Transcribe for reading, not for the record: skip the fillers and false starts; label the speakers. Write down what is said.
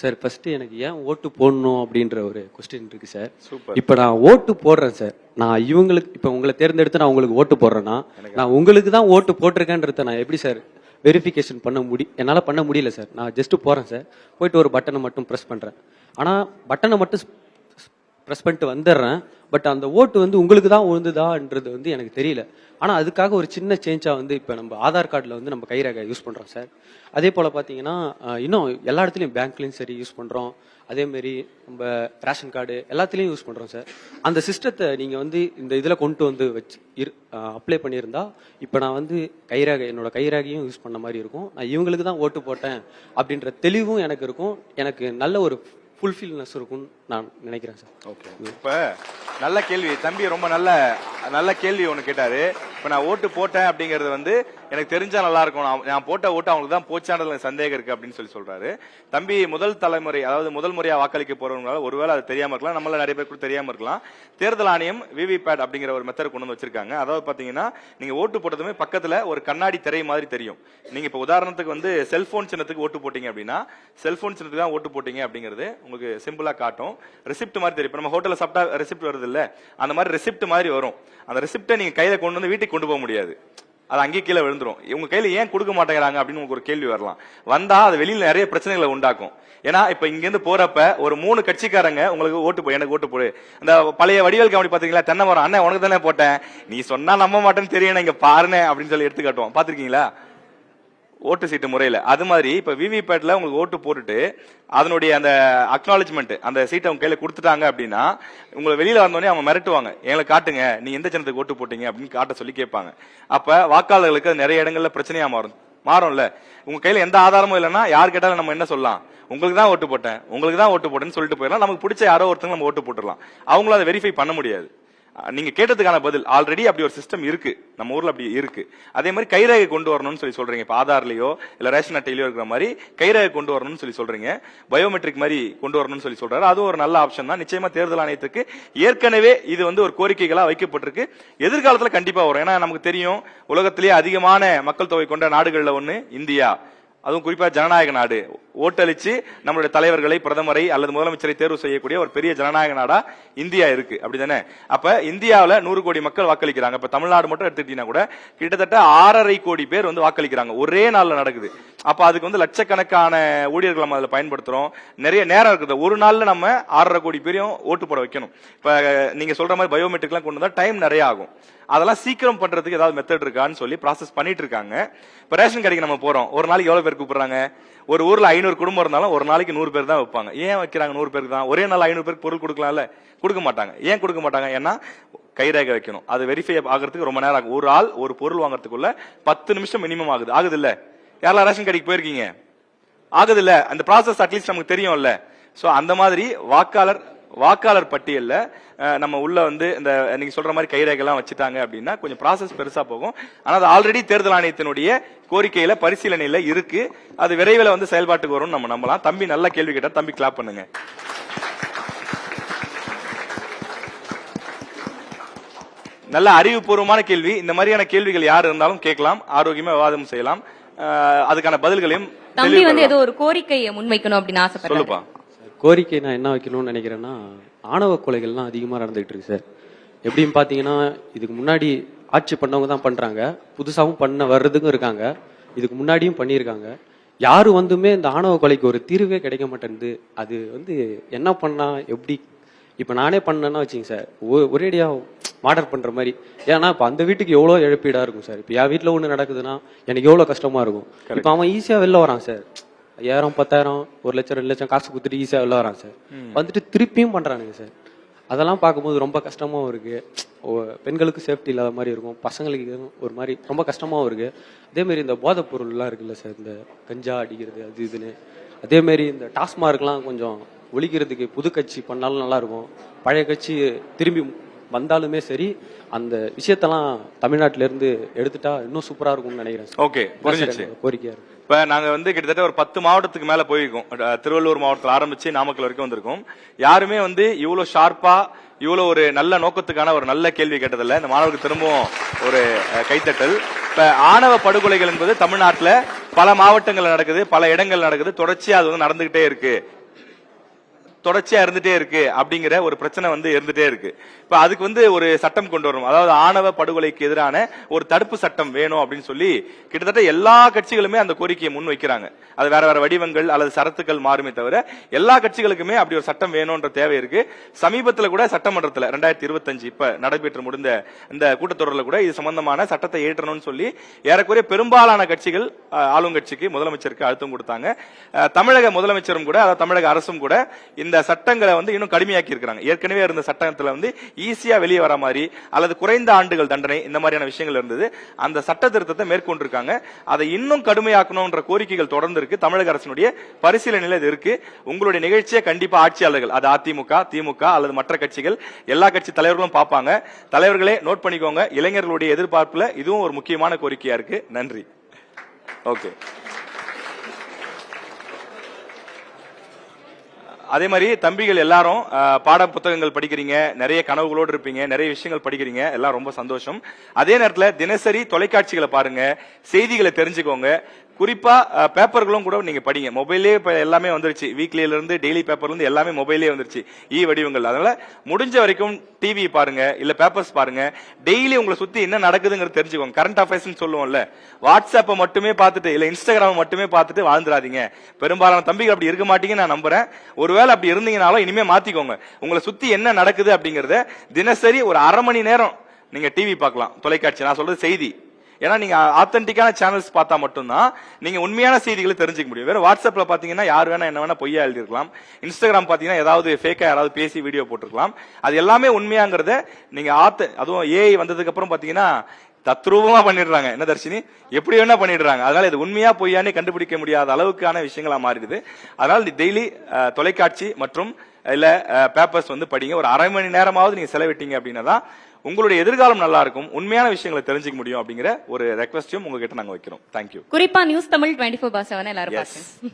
Speaker 1: Sir first எனக்கு ஏன் ஓட்டு போடணும் அப்படின்ற ஒரு கொஸ்டின் இருக்கு சார்.
Speaker 2: சூப்பர்.
Speaker 1: இப்ப நான் ஓட்டு போடுறேன் சார். நான் இவங்களுக்கு இப்ப உங்களை தேர்ந்தெடுத்து நான் உங்களுக்கு ஓட்டு போடுறேன்னா நான் உங்களுக்கு தான் ஓட்டு போட்டிருக்கேன்றத நான் எப்படி சார் வெரிஃபிகேஷன் என்னால பண்ண முடியல சார். நான் ஜஸ்ட் போறேன் சார். போயிட்டு ஒரு பட்டனை மட்டும் ப்ரெஸ் பண்றேன். ஆனா பட்டனை மட்டும் ப்ரெஸ் பண்ணிட்டு வந்துடுறேன். பட் அந்த ஓட்டு வந்து உங்களுக்கு தான் விழுந்துதான்றது வந்து எனக்கு தெரியல. ஆனா அதுக்காக ஒரு சின்ன சேஞ்சா வந்து இப்ப நம்ம ஆதார் கார்டுல வந்து நம்ம கைரேகை யூஸ் பண்றோம் சார். அதே போல பாத்தீங்கன்னா இன்னும் எல்லா இடத்துலயும் பேங்க்லயும் சரி யூஸ் பண்றோம். அதே மாதிரி நம்ம ரேஷன் கார்டு எல்லாத்துலயும் யூஸ் பண்றோம் சார். அந்த சிஸ்டத்தை நீங்க வந்து இந்த இதுல கொண்டு வந்து வச்சு அப்ளை பண்ணியிருந்தா இப்ப நான் வந்து என்னோட கைரேகையும் யூஸ் பண்ண மாதிரி இருக்கும். நான் இவங்களுக்கு தான் ஓட்டு போட்டேன் அப்படின்ற தெளிவும் எனக்கு இருக்கும். எனக்கு நல்ல ஒரு ஃபுல்ஃபில்னஸ் இருக்கும்னு நான் நினைக்கிறேன் சார்.
Speaker 2: ஓகே, இப்ப நல்ல கேள்வி தம்பி, ரொம்ப நல்ல கேள்வி ஒண்ணு கேட்டாரு. இப்ப நான் ஓட்டு போட்டேன் அப்படிங்கறது வந்து எனக்கு தெரிஞ்சா நல்லா இருக்கும், நான் போட்ட ஓட்டு அவங்களுக்கு தான் போச்சானதுல சந்தேகம் இருக்கு அப்படின்னு சொல்றாரு தம்பி. முதல் தலைமுறை, அதாவது முதல் முறையா வாக்களிக்க போறவங்களால ஒருவேளை அது தெரியாம இருக்கலாம், நம்மள நிறைய பேர் கூட தெரியாம இருக்கலாம். தேர்தல் ஆணையம் விவிபேட் அப்படிங்கிற ஒரு மெத்தட் கொண்டு வந்து வச்சிருக்காங்க. அதாவது பாத்தீங்கன்னா நீங்க ஓட்டு போட்டதுமே பக்கத்துல ஒரு கண்ணாடி திரை மாதிரி தெரியும். நீங்க இப்ப உதாரணத்துக்கு வந்து செல்போன் சின்னத்துக்கு ஓட்டு போட்டீங்க அப்படின்னா செல்போன் சின்னத்துக்கு தான் ஓட்டு போட்டீங்க அப்படிங்கிறது உங்களுக்கு சிம்பிளா காட்டும். ரெசிப்ட் மாதிரி தெரியும். நம்ம ஹோட்டல்ல சாப்பிட்டா ரெசிப்ட் வருது இல்ல, அந்த மாதிரி ரெசிப்ட் மாதிரி வரும். அந்த ரெசிப்டை நீங்க கையில கொண்டு வந்து வீட்டுக்கு கொண்டு போக முடியாது, அது அங்கேயே கீழே விழுந்துரும். இவங்க கையில ஏன் கொடுக்க மாட்டேங்கிறாங்க அப்படின்னு உங்களுக்கு ஒரு கேள்வி வரலாம். வந்தா அது வெளியில நிறைய பிரச்சனைகளை உண்டாக்கும். ஏன்னா இப்ப இங்க இருந்து போறப்ப ஒரு 3 கட்சிக்காரங்க உங்களுக்கு ஓட்டு எனக்கு ஓட்டு போடு, அந்த பழைய வடிவேல் காமெடி பாத்தீங்களா, தென்னை மரம் அண்ணன் உனக்கு தானே போட்டேன், நீ சொன்னா நம்ப மாட்டேன்னு தெரியும், இங்க பாருனே அப்படின்னு சொல்லி எடுத்து காட்டுவோம். பாத்திருக்கீங்களா ஓட்டு சீட்டு முறையில? அது மாதிரி இப்ப விவிபேட்ல உங்களுக்கு ஓட்டு போட்டுட்டு அதனுடைய அந்த அக்னாலஜ்மெண்ட் அந்த சீட்டை அவங்க கையில கொடுத்துட்டாங்க அப்படின்னா உங்களை வெளியில வந்தோடனே அவங்க மிரட்டுவாங்க, எங்களை காட்டுங்க நீ எந்த சின்னத்துக்கு ஓட்டு போட்டீங்க அப்படின்னு காட்ட சொல்லி கேட்பாங்க. அப்ப வாக்காளர்களுக்கு அது நிறைய இடங்கள்ல பிரச்சனையா மாறும்ல. உங்க கையில எந்த ஆதாரமும் இல்லைன்னா யார் கேட்டாலும் நம்ம என்ன சொல்லலாம், உங்களுக்கு தான் ஓட்டு போட்டேன்னு சொல்லிட்டு போயிடலாம். நமக்கு பிடிச்ச யாரோ ஒருத்தங்க நம்ம ஓட்டு போட்டுடலாம். அவங்களும் அதை வெரிஃபை பண்ண முடியாது. நீங்க கேட்டதுக்கான பதில் ஆல்ரெடி அப்படி ஒரு சிஸ்டம் இருக்கு, நம்ம ஊர்ல அப்படி இருக்கு. அதே மாதிரி கைரேகை கொண்டு வரணும்னு சொல்லி சொல்றீங்க. இப்ப ஆதார்லயோ இல்ல ரேஷன் அட்டையிலயோ இருக்கிற மாதிரி கைரேகை கொண்டு வரணும்னு சொல்லி சொல்றீங்க. பயோமெட்ரிக் மாதிரி கொண்டு வரணும்னு சொல்லி சொல்றாரு. அது ஒரு நல்ல ஆப்ஷன் தான். நிச்சயமா தேர்தல் ஆணையத்துக்கு ஏற்கனவே இது வந்து ஒரு கோரிக்கைகளா வைக்கப்பட்டிருக்கு. எதிர்காலத்துல கண்டிப்பா வரும். ஏன்னா நமக்கு தெரியும், உலகத்திலேயே அதிகமான மக்கள் தொகை கொண்ட நாடுகள்ல ஒண்ணு இந்தியா, அதுவும் குறிப்பா ஜனநாயக நாடு. ஓட்டளிச்சு நம்மளுடைய தலைவர்களை, பிரதமரை அல்லது முதலமைச்சரை தேர்வு செய்யக்கூடிய ஒரு பெரிய ஜனநாயக நாடா இந்தியா இருக்கு, அப்படிதானே? அப்ப இந்தியாவில 100 கோடி மக்கள் வாக்களிக்கிறாங்க. இப்ப தமிழ்நாடு மட்டும் எடுத்துக்கிட்டீங்கன்னா கூட கிட்டத்தட்ட 6.5 கோடி பேர் வந்து வாக்களிக்கிறாங்க. ஒரே நாள்ல நடக்குது. அப்ப அதுக்கு வந்து லட்சக்கணக்கான ஊழியர்கள் நம்ம அதுல பயன்படுத்துறோம். நிறைய நேரம் இருக்குது. ஒரு நாள்ல நம்ம 6.5 கோடி பேரையும் ஓட்டு போட வைக்கணும். இப்ப நீங்க சொல்ற மாதிரி பயோமெட்ரிக் எல்லாம் கொண்டு வந்தா டைம் நிறைய ஆகும். அதெல்லாம் சீக்கிரம் பண்றதுக்கு ஏதாவது மெத்தட் இருக்கான்னு சொல்லி ப்ராசஸ் பண்ணிட்டு இருக்காங்க. இப்ப ரேஷன் கடைக்கு நம்ம போறோம், ஒரு நாளைக்கு எவ்வளவு பேர் கூப்பிடுறாங்க? ஒரு ஊர்ல 500 குடும்பம் இருந்தாலும் ஒரு நாளைக்கு 100 பேர் தான் வைப்பாங்க. ஏன் வைக்கிறாங்க 100 பேருக்கு தான்? ஒரே நாள் 500 பேருக்கு பொருள் கொடுக்கலாம்ல? கொடுக்க மாட்டாங்க. ஏன் கொடுக்க மாட்டாங்க? ஏன்னா கைரேகை வைக்கணும், அது வெரிஃபை ஆகிறதுக்கு ரொம்ப நேரம் ஆகும். ஒரு ஆள் ஒரு பொருள் வாங்குறதுக்குள்ள 10 நிமிஷம் மினிமம் ஆகுது இல்ல? யாரெல்லாம் ரேஷன் கடைக்கு போயிருக்கீங்க? ஆகுது இல்ல? அந்த ப்ராசஸ் அட்லீஸ்ட் நமக்கு தெரியும்ல. சோ அந்த மாதிரி வாக்காளர் பட்டியல்ல நம்ம உள்ள வந்து இந்த நீங்க சொல்ற மாதிரி கைரேகைலாம் வச்சுட்டாங்க அப்படின்னா கொஞ்சம் ப்ராசஸ் பெருசா போகும். ஆனா அது ஆல்ரெடி தேர்தல் ஆணையத்தினுடைய கோரிக்கையில பரிசீலனையில இருக்கு. அது விரைவில் வந்து செயல்பாட்டுக்கு வரும்னு நம்ம நம்பலாம். தம்பி நல்ல கேள்வி கேட்டா, தம்பி கிளாப் பண்ணுங்க. நல்ல அறிவுபூர்வமான கேள்வி. இந்த மாதிரியான கேள்விகள் யார் இருந்தாலும் கேட்கலாம், ஆரோக்கியமா விவாதம் செய்யலாம். அதுக்கான பதில்களையும்
Speaker 3: தம்பி வந்து ஏதோ ஒரு கோரிக்கையை முன்வைக்கணும் அப்படின்னு ஆசைப்படுறேன்.
Speaker 2: சொல்லுப்பா.
Speaker 1: கோரிக்கை நான் என்ன வைக்கணும்னு நினைக்கிறேன்னா, ஆணவ கொலைகள்லாம் அதிகமா நடந்துகிட்டு இருக்கு சார். எப்படின்னு பாத்தீங்கன்னா இதுக்கு முன்னாடி ஆட்சி பண்ணவங்க தான் பண்றாங்க, புதுசாவும் பண்ண வர்றதுக்கும் இருக்காங்க, இதுக்கு முன்னாடியும் பண்ணியிருக்காங்க. யாரு வந்துமே இந்த ஆணவ கொலைக்கு ஒரு தீர்வே கிடைக்க மாட்டேங்குது. அது வந்து என்ன பண்ணா எப்படி? இப்ப நானே பண்ணேன்னா வச்சுங்க சார், ஒரேடியா மாடர் பண்ற மாதிரி. ஏன்னா இப்ப அந்த வீட்டுக்கு எவ்வளவு இழப்பீடா இருக்கும் சார். இப்ப என் வீட்டுல ஒண்ணு நடக்குதுன்னா எனக்கு எவ்வளவு கஷ்டமா இருக்கும். இப்ப அவன் ஈஸியா வெளில வரான் சார். 5000 10,000 1 லட்சம் 2 லட்சம் காசு கொடுத்துட்டு ஈஸியா வெளில வரான் சார். வந்துட்டு திருப்பியும் பண்றானுங்க சார். அதெல்லாம் பார்க்கும்போது ரொம்ப கஷ்டமாவும் இருக்கு. பெண்களுக்கு சேஃப்டி இல்லாத மாதிரி இருக்கும், பசங்களுக்கு ஒரு மாதிரி ரொம்ப கஷ்டமாவும் இருக்கு. அதே மாதிரி இந்த போதைப் பொருள் எல்லாம் இருக்குல்ல சார், இந்த கஞ்சா அடிக்கிறது அது இதுன்னு. அதே மாதிரி இந்த டாஸ்மார்க்லாம் கொஞ்சம் ஒழிக்கிறதுக்கு புது கட்சி பண்ணாலும் நல்லா இருக்கும். பழைய கட்சி திரும்பி வந்தாலுமே சரி, அந்த விஷயத்தெல்லாம் தமிழ்நாட்டில இருந்து எடுத்துட்டா இன்னும் சூப்பரா இருக்கும்னு நினைக்கிறேன்.
Speaker 2: ஓகே, புரிஞ்சிச்சு.
Speaker 1: கோரிக்கையா இருக்கு.
Speaker 2: இப்ப நாங்க வந்து கிட்டத்தட்ட ஒரு 10 மாவட்டத்துக்கு மேல போயிருக்கோம். திருவள்ளூர் மாவட்டத்தில் ஆரம்பிச்சு நாமக்கல் வரைக்கும் வந்திருக்கோம். யாருமே வந்து இவ்வளவு ஷார்ப்பா, இவ்வளவு ஒரு நல்ல நோக்கத்துக்கான ஒரு நல்ல கேள்வி கேட்டதில்ல. இந்த மாணவருக்கு திரும்பவும் ஒரு கைத்தட்டல். இப்ப ஆணவ படுகொலைகள் என்பது தமிழ்நாட்டுல பல மாவட்டங்கள் நடக்குது, பல இடங்கள் நடக்குது, தொடர்ச்சியா அது வந்து நடந்துகிட்டே இருக்கு. தொடர்ச்சியா இருந்துட்டே இருக்கு அப்படிங்கிற ஒரு பிரச்சனை வந்து இருந்துட்டே இருக்கு. இப்ப அதுக்கு வந்து ஒரு சட்டம் கொண்டு வரணும். அதாவது ஆணவ படுகொலைக்கு எதிரான ஒரு தடுப்பு சட்டம் வேணும் அப்படின்னு சொல்லி கிட்டத்தட்ட எல்லா கட்சிகளுமே அந்த கோரிக்கையை முன் வைக்கிறாங்க. அது வேற வேற வடிவங்கள் அல்லது சரத்துக்கள் மாறுமே தவிர எல்லா கட்சிகளுக்குமே அப்படி ஒரு சட்டம் வேணும்ன்ற தேவை இருக்கு. சமீபத்தில் கூட சட்டமன்றத்தில் 2025 இப்ப நடைபெற்று முடிந்த இந்த கூட்டத்தொடரில் கூட இது சம்பந்தமான சட்டத்தை ஏற்றணும்னு சொல்லி ஏறக்குறைய பெரும்பாலான கட்சிகள் ஆளுங்கட்சிக்கு முதலமைச்சருக்கு அழுத்தம் கொடுத்தாங்க. தமிழக முதலமைச்சரும் கூட, அதாவது தமிழக அரசும் கூட இந்த சட்டங்களை வந்து இன்னும் கடுமையாக்கி இருக்கிறாங்க. ஏற்கனவே இருந்த சட்டத்துல வந்து ஈஸியா வெளியே வர மாதிரி அல்லது குறைந்த ஆண்டுகள் தண்டனை இந்த மாதிரியான விஷயங்கள் இருந்தது. அந்த சட்ட திருத்தத்தை மேற்கொண்டிருக்காங்க. அதை இன்னும் கடுமையாக்கணும்ன்ற கோரிக்கைகள் தொடர்ந்து இருக்கு. தமிழக அரசினுடைய பரிசீலனையில் இது இருக்கு. உங்களுடைய நிகழ்ச்சியை கண்டிப்பா ஆட்சியாளர்கள், அது அதிமுக, திமுக அல்லது மற்ற கட்சிகள், எல்லா கட்சி தலைவர்களும் பார்ப்பாங்க. தலைவர்களே நோட் பண்ணிக்கோங்க, இளைஞர்களுடைய எதிர்பார்ப்புல இதுவும் ஒரு முக்கியமான கோரிக்கையா இருக்கு. நன்றி. ஓகே. அதே மாதிரி தம்பிகள் எல்லாரும் பாட புத்தகங்கள் படிக்கிறீங்க, நிறைய கனவுகளோடு இருப்பீங்க, நிறைய விஷயங்கள் படிக்கிறீங்க, எல்லாம் ரொம்ப சந்தோஷம். அதே நேரத்தில் தினசரி தொலைக்காட்சிகளை பாருங்க, செய்திகளை தெரிஞ்சுக்கோங்க. குறிப்பா பேப்பர்களும் கூட நீங்க படிங்க. மொபைலே எல்லாமே வந்துருச்சு. வீக்லியில இருந்து டெய்லி பேப்பர்ல இருந்து எல்லாமே மொபைலே வந்துருச்சு, வடிவங்கள். அதனால முடிஞ்ச வரைக்கும் டிவி பாருங்க, இல்ல பேப்பர்ஸ் பாருங்க. டெய்லி உங்களை சுத்தி என்ன நடக்குதுங்கிறது தெரிஞ்சுக்கோங்க. கரண்ட் அஃபேர்ஸ் சொல்லுவோம்ல, வாட்ஸ்அப்பை மட்டுமே பார்த்துட்டு இல்ல இன்ஸ்டாகிராம் மட்டுமே பார்த்துட்டு வாழ்ந்துடாதீங்க. பெரும்பாலான தம்பிகள் அப்படி இருக்க மாட்டீங்கன்னு நான் நம்புறேன். ஒருவேளை அப்படி இருந்தீங்கனாலும் இனிமே மாத்திக்கோங்க. உங்களை சுத்தி என்ன நடக்குது அப்படிங்கறத தினசரி ஒரு அரை மணி நேரம் நீங்க டிவி பார்க்கலாம், தொலைக்காட்சி. நான் சொல்றது செய்தி. ஏன்னா நீங்க ஆத்தென்டிக்கான சேனல்ஸ் பார்த்தா மட்டும்தான் நீங்க உண்மையான செய்திகளை தெரிஞ்சுக்க முடியும். வேற வாட்ஸ்அப்ல பாத்தீங்கன்னா யார் வேணா என்ன வேணா பொய்யா எழுதிருக்கலாம். இன்ஸ்டாகிராம் பாத்தீங்கன்னா ஏதாவது ஃபேக்கா யாராவது பேசி வீடியோ போட்டிருக்கலாம். அது எல்லாமே உண்மையாங்கிறத நீங்க அதுவும் ஏஐ வந்ததுக்கு அப்புறம் பாத்தீங்கன்னா தத்ரூபமா பண்ணிடுறாங்க. என்ன தர்ஷினி, எப்படி வேணா பண்ணிடுறாங்க. அதனால இது உண்மையா பொய்யானே கண்டுபிடிக்க முடியாத அளவுக்கான விஷயங்களா மாறிடுது. அதனால டெய்லி தொலைக்காட்சி மற்றும் இல்ல பேப்பர்ஸ் வந்து படிங்க. ஒரு அரை மணி நேரமாவது நீங்க செலவிட்டீங்க அப்படின்னா உங்களுடைய எதிர்காலம் நல்லா இருக்கும், உண்மையான விஷயங்களை தெரிஞ்சுக்க முடியும் அப்படிங்கிற ஒரு ரெக்வெஸ்டையும் உங்ககிட்ட நாங்க வைக்கிறோம். தேங்க்யூ.
Speaker 3: குறிப்பா நியூஸ் தமிழ் 24/7 எல்லாரும் பாருங்க.